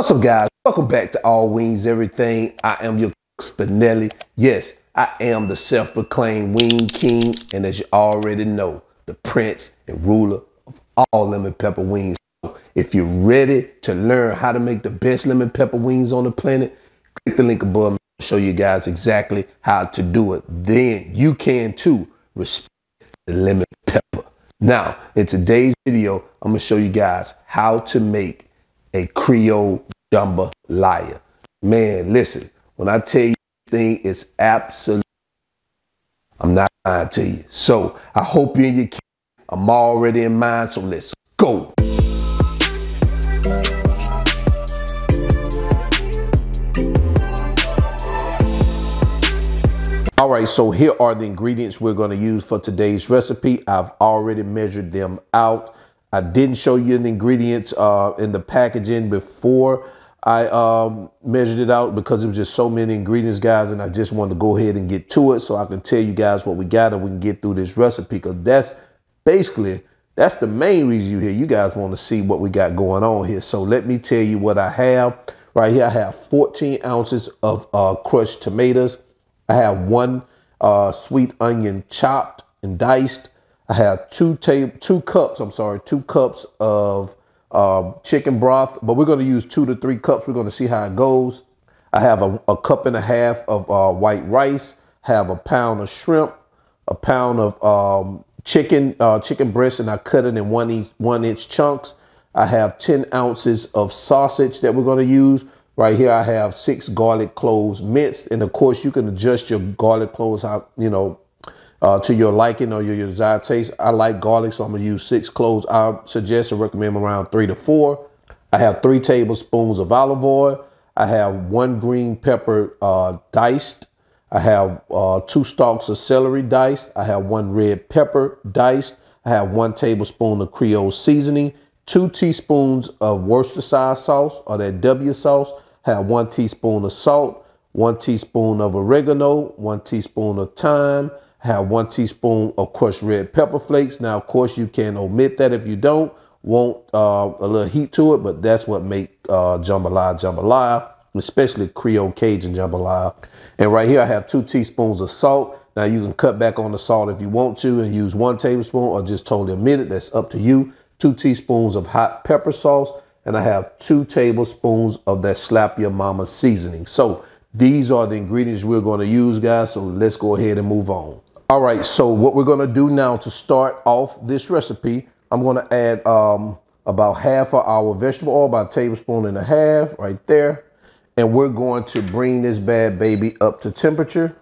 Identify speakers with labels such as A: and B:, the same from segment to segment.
A: What's up, guys? Welcome back to All Wings Everything. I am your Spinelli. Yes, I am the self-proclaimed wing king, and as you already know, the prince and ruler of all lemon pepper wings. So if you're ready to learn how to make the best lemon pepper wings on the planet, click the link above. I'll show you guys exactly how to do it. Then you can too respect the lemon pepper. Now, in today's video, I'm gonna show you guys how to make a Creole Jambalaya. Man, listen, when I tell you this thing is absolute, I'm not lying to you. So I hope you're in your kitchen. I'm already in mine, so let's go. All right, so here are the ingredients we're going to use for today's recipe. I've already measured them out. I didn't show you the ingredients in the packaging before I measured it out because it was just so many ingredients, guys, and I just wanted to go ahead and get to it so I can tell you guys what we got and we can get through this recipe, because that's the main reason you're here. You guys want to see what we got going on here. So let me tell you what I have. Right here, I have 14 ounces of crushed tomatoes. I have one sweet onion chopped and diced. I have two cups of chicken broth, but we're going to use 2 to 3 cups. We're going to see how it goes. I have a cup and a half of white rice, have a pound of shrimp, a pound of chicken breast, and I cut it in 1 inch chunks. I have 10 ounces of sausage that we're going to use. Right here, I have 6 garlic cloves minced, and of course, you can adjust your garlic cloves how to your liking or your desired taste. I like garlic, so I'm gonna use 6 cloves. I suggest and recommend around 3 to 4. I have 3 tablespoons of olive oil. I have 1 green pepper diced. I have 2 stalks of celery diced. I have 1 red pepper diced. I have 1 tablespoon of Creole Seasoning, 2 teaspoons of Worcestershire Sauce or that W sauce. I have 1 teaspoon of salt, 1 teaspoon of oregano, 1 teaspoon of thyme. I have 1 teaspoon of crushed red pepper flakes. Now, of course, you can omit that if you don't want a little heat to it, but that's what make jambalaya, especially Creole Cajun jambalaya. And right here, I have 2 teaspoons of salt. Now, you can cut back on the salt if you want to and use 1 tablespoon or just totally omit it. That's up to you. 2 teaspoons of hot pepper sauce, and I have 2 tablespoons of that Slap Your Mama seasoning. So these are the ingredients we're going to use, guys. So let's go ahead and move on. All right, so what we're going to do now to start off this recipe, I'm going to add about half of our vegetable oil, about 1.5 tablespoons right there. And we're going to bring this bad baby up to temperature.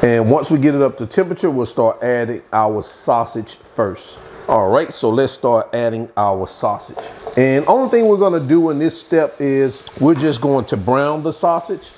A: And once we get it up to temperature, we'll start adding our sausage first. All right, so let's start adding our sausage. And only thing we're going to do in this step is we're just going to brown the sausage,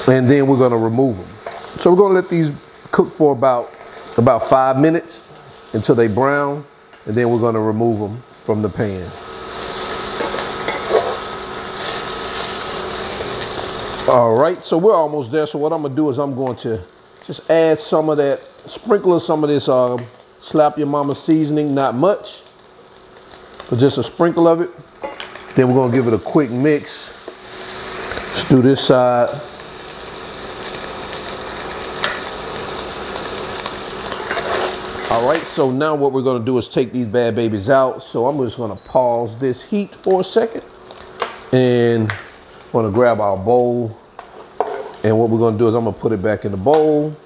A: and then we're going to remove them. So we're going to let these cook for about 5 minutes until they brown, and then we're going to remove them from the pan. All right, so we're almost there. So what I'm gonna do is I'm going to just add some of that, sprinkle some of this Slap Your Mama seasoning, not much, but just a sprinkle of it. Then we're gonna give it a quick mix. Let's do this side. All right, so now what we're gonna do is take these bad babies out. So I'm just gonna pause this heat for a second, and we're gonna grab our bowl, and what we're gonna do is I'm gonna put it back in the bowl,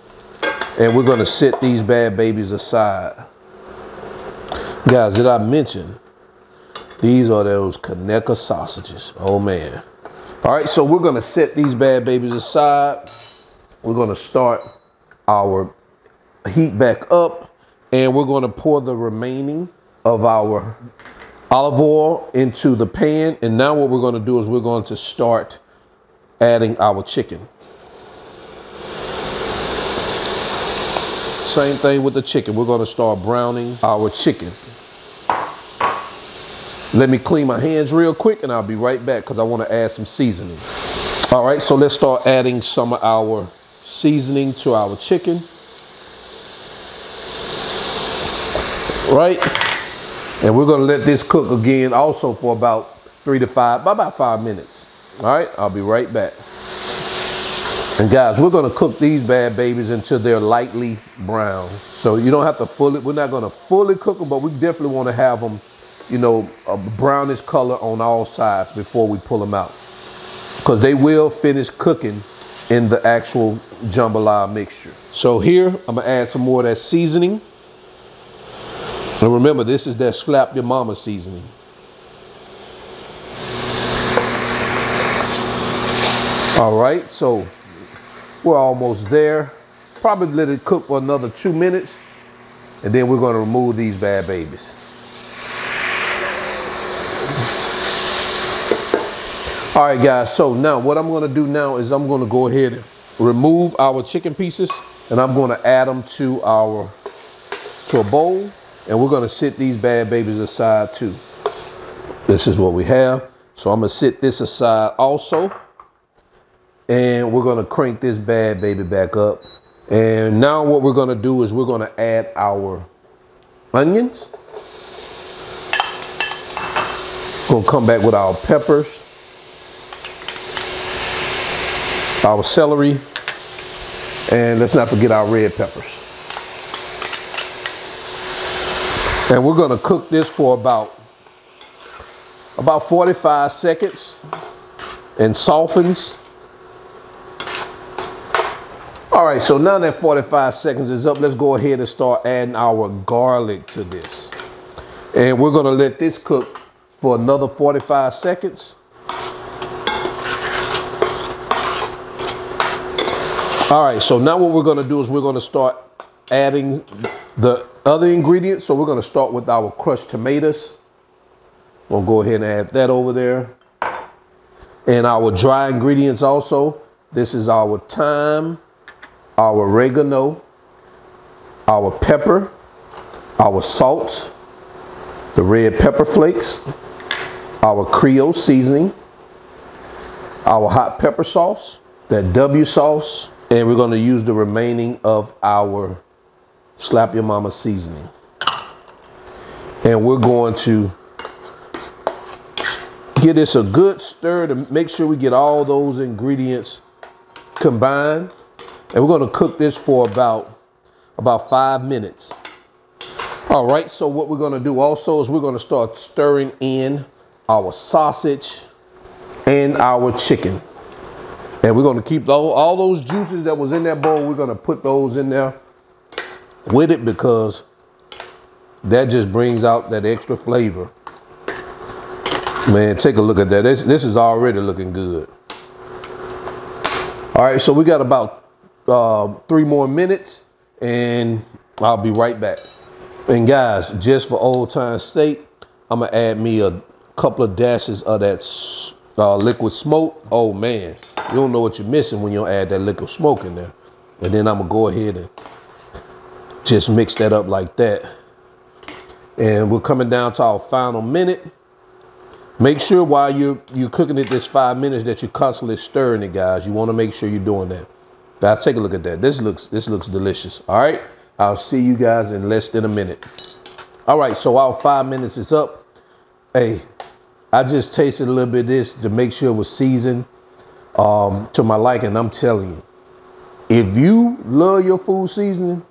A: and we're gonna set these bad babies aside. Guys, did I mention these are those Conecuh sausages? Oh man. All right, so we're gonna set these bad babies aside. We're gonna start our heat back up, and we're gonna pour the remaining of our olive oil into the pan. And now what we're going to do is we're going to start adding our chicken. Same thing with the chicken. We're going to start browning our chicken. Let me clean my hands real quick and I'll be right back because I want to add some seasoning. All right, so let's start adding some of our seasoning to our chicken. Right? And we're gonna let this cook again also for about about 5 minutes. All right, I'll be right back. And guys, we're gonna cook these bad babies until they're lightly brown. So you don't have to we're not gonna fully cook them, but we definitely wanna have them, you know, a brownish color on all sides before we pull them out. Because they will finish cooking in the actual jambalaya mixture. So here, I'm gonna add some more of that seasoning. And remember, this is that slap your mama seasoning. All right, so we're almost there. Probably let it cook for another 2 minutes, and then we're gonna remove these bad babies. All right, guys, so now what I'm gonna do now is I'm gonna go ahead and remove our chicken pieces, and I'm gonna add them to a bowl, and we're gonna sit these bad babies aside too. This is what we have. So I'm gonna sit this aside also, and we're gonna crank this bad baby back up. And now what we're gonna do is we're gonna add our onions. Gonna come back with our peppers, our celery, and let's not forget our red peppers. And we're gonna cook this for about 45 seconds and softens. All right, so now that 45 seconds is up, let's go ahead and start adding our garlic to this. And we're gonna let this cook for another 45 seconds. All right, so now what we're gonna do is we're gonna start adding the other ingredients. So we're gonna start with our crushed tomatoes. We'll go ahead and add that over there. And our dry ingredients also. This is our thyme, our oregano, our pepper, our salt, the red pepper flakes, our Creole seasoning, our hot pepper sauce, that W sauce, and we're gonna use the remaining of our slap your mama seasoning. And we're going to give this a good stir to make sure we get all those ingredients combined. And we're gonna cook this for about 5 minutes. All right, so what we're gonna do also is we're gonna start stirring in our sausage and our chicken. And we're gonna keep all those juices that was in that bowl, we're gonna put those in there with it because that just brings out that extra flavor. Man, take a look at that. This is already looking good. All right, so we got about 3 more minutes and I'll be right back. And guys, just for old time's sake, I'm gonna add me a couple of dashes of that liquid smoke. Oh man, you don't know what you're missing when you add that liquid smoke in there. And then I'm gonna go ahead and just mix that up like that. And we're coming down to our final minute. Make sure while you're cooking it this 5 minutes that you're constantly stirring it, guys. You want to make sure you're doing that. Now take a look at that. This looks delicious. All right, I'll see you guys in less than a minute. All right, so our 5 minutes is up. Hey, I just tasted a little bit of this to make sure it was seasoned to my liking. I'm telling you, if you love your food seasoning,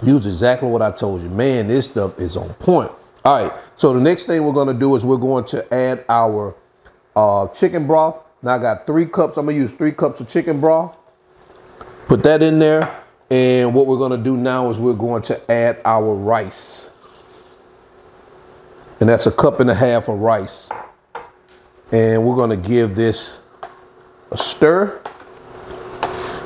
A: use exactly what I told you. Man, this stuff is on point. All right, so the next thing we're gonna do is we're going to add our chicken broth. Now I got 3 cups. I'm gonna use 3 cups of chicken broth. Put that in there. And what we're gonna do now is we're going to add our rice. And that's 1.5 cups of rice. And we're gonna give this a stir.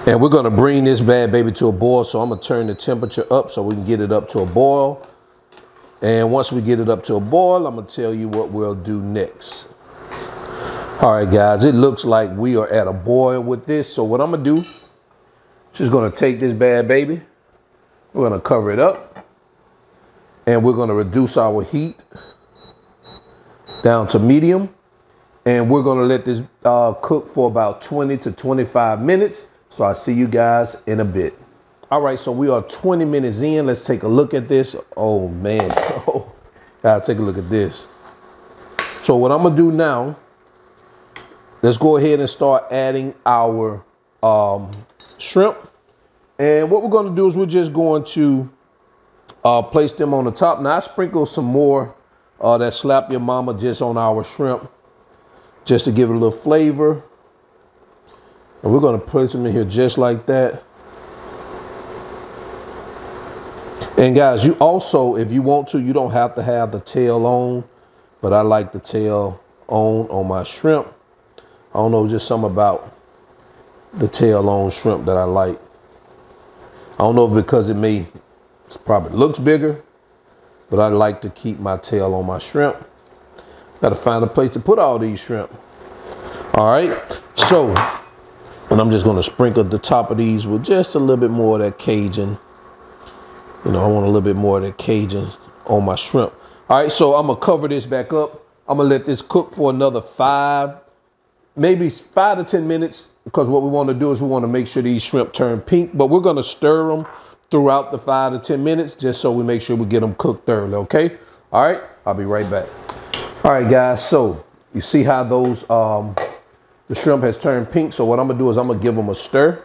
A: And we're gonna bring this bad baby to a boil. So I'm gonna turn the temperature up so we can get it up to a boil. And once we get it up to a boil, I'm gonna tell you what we'll do next. All right, guys, it looks like we are at a boil with this. So what I'm gonna do, just gonna take this bad baby, we're gonna cover it up, and we're gonna reduce our heat down to medium. And we're gonna let this cook for about 20 to 25 minutes. So I'll see you guys in a bit. All right, so we are 20 minutes in. Let's take a look at this. Oh man, oh, Guys, take a look at this. So what I'm gonna do now, let's go ahead and start adding our shrimp. And what we're gonna do is we're just going to place them on the top. Now I sprinkle some more that Slap Your Mama just on our shrimp, just to give it a little flavor. And we're gonna place them in here just like that. And guys, you also, if you want to, you don't have to have the tail on, but I like the tail on my shrimp. I don't know, just something about the tail on shrimp that I like. I don't know if because it probably looks bigger, but I like to keep my tail on my shrimp. Got to find a place to put all these shrimp. All right, so, and I'm just going to sprinkle the top of these with just a little bit more of that Cajun. You know, I want a little bit more of that Cajun on my shrimp. All right, so I'm going to cover this back up. I'm going to let this cook for another maybe 5 to 10 minutes, because what we want to do is we want to make sure these shrimp turn pink, but we're going to stir them throughout the 5 to 10 minutes just so we make sure we get them cooked thoroughly, okay? All right, I'll be right back. All right, guys, so you see how those, the shrimp has turned pink. So what I'm going to do is I'm going to give them a stir.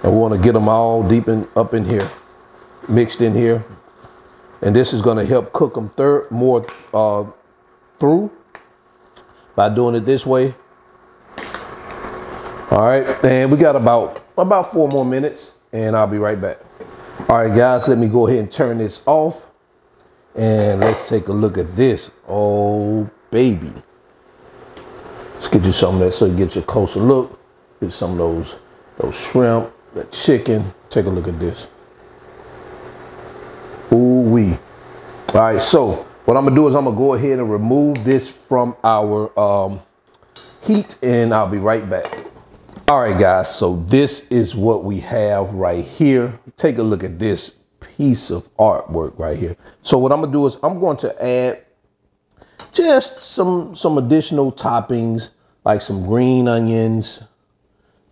A: And we want to get them all up in here, mixed in here. And this is going to help cook them more through by doing it this way. All right, and we got about 4 more minutes, and I'll be right back. All right, guys, let me go ahead and turn this off, and let's take a look at this. Oh, baby. Let's get you some of that so you get you a closer look. Get some of those shrimp, that chicken. Take a look at this. Ooh-wee. All right, so what I'm gonna do is I'm gonna go ahead and remove this from our heat, and I'll be right back. All right, guys, so this is what we have right here. Take a look at this piece of artwork right here. So what I'm gonna do is I'm going to add just some additional toppings, like some green onions,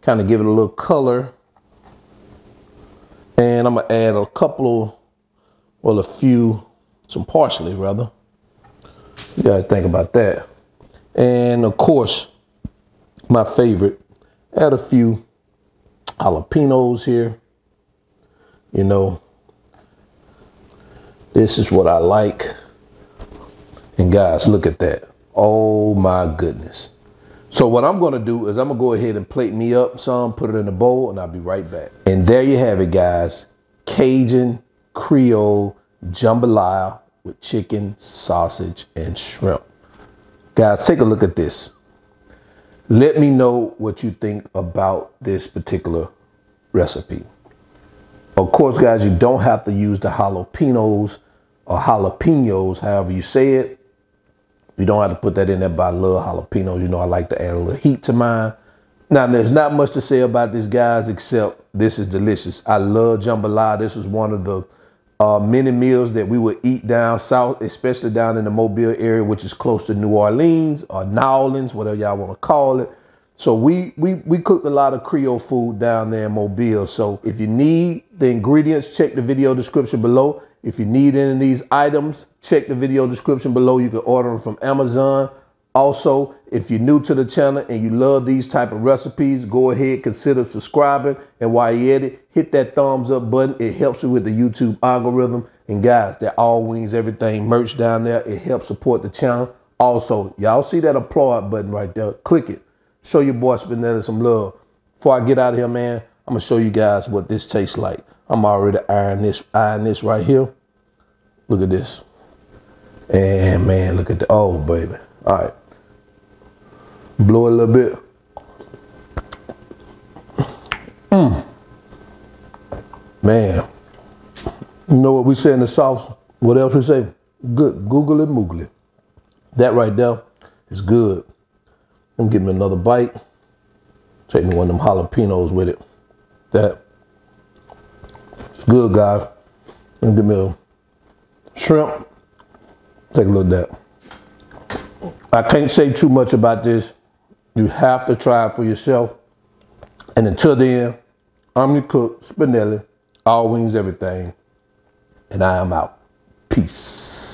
A: kind of give it a little color. And I'm gonna add some parsley rather. You gotta think about that. And of course, my favorite, add a few jalapenos here. You know, this is what I like. And guys, look at that. Oh my goodness. So what I'm gonna do is I'm gonna go ahead and plate me up some, put it in a bowl, and I'll be right back. And there you have it, guys. Cajun Creole Jambalaya with chicken, sausage, and shrimp. Guys, take a look at this. Let me know what you think about this particular recipe. Of course, guys, you don't have to use the jalapenos or jalapenos, however you say it. You don't have to put that in there, but I love jalapenos. You know, I like to add a little heat to mine. Now, there's not much to say about this, guys, except this is delicious. I love jambalaya. This was one of the many meals that we would eat down south, especially down in the Mobile area, which is close to New Orleans or Nowlands, whatever y'all want to call it. So we cooked a lot of Creole food down there in Mobile. So if you need the ingredients, check the video description below. If you need any of these items, check the video description below. You can order them from Amazon. Also, if you're new to the channel and you love these type of recipes, go ahead, consider subscribing. And while you're at it, hit that thumbs up button. It helps you with the YouTube algorithm. And guys, that All Wings Everything merch down there, it helps support the channel. Also, y'all see that applaud button right there? Click it. Show your boy Spinelli some love. Before I get out of here, man, I'm gonna show you guys what this tastes like. I'm already eyeing this right here. Look at this. And man, look at the, oh baby. All right. Blow it a little bit. Man. You know what we say in the South? What else we say? Good, googly moogly. That right there is good. Let me give me another bite. Take me one of them jalapenos with it. That. It's good, guys. Let me give me a shrimp. Take a look at that. I can't say too much about this. You have to try it for yourself. And until then, I'm your cook, Spinelli. All Wings Everything. And I am out. Peace.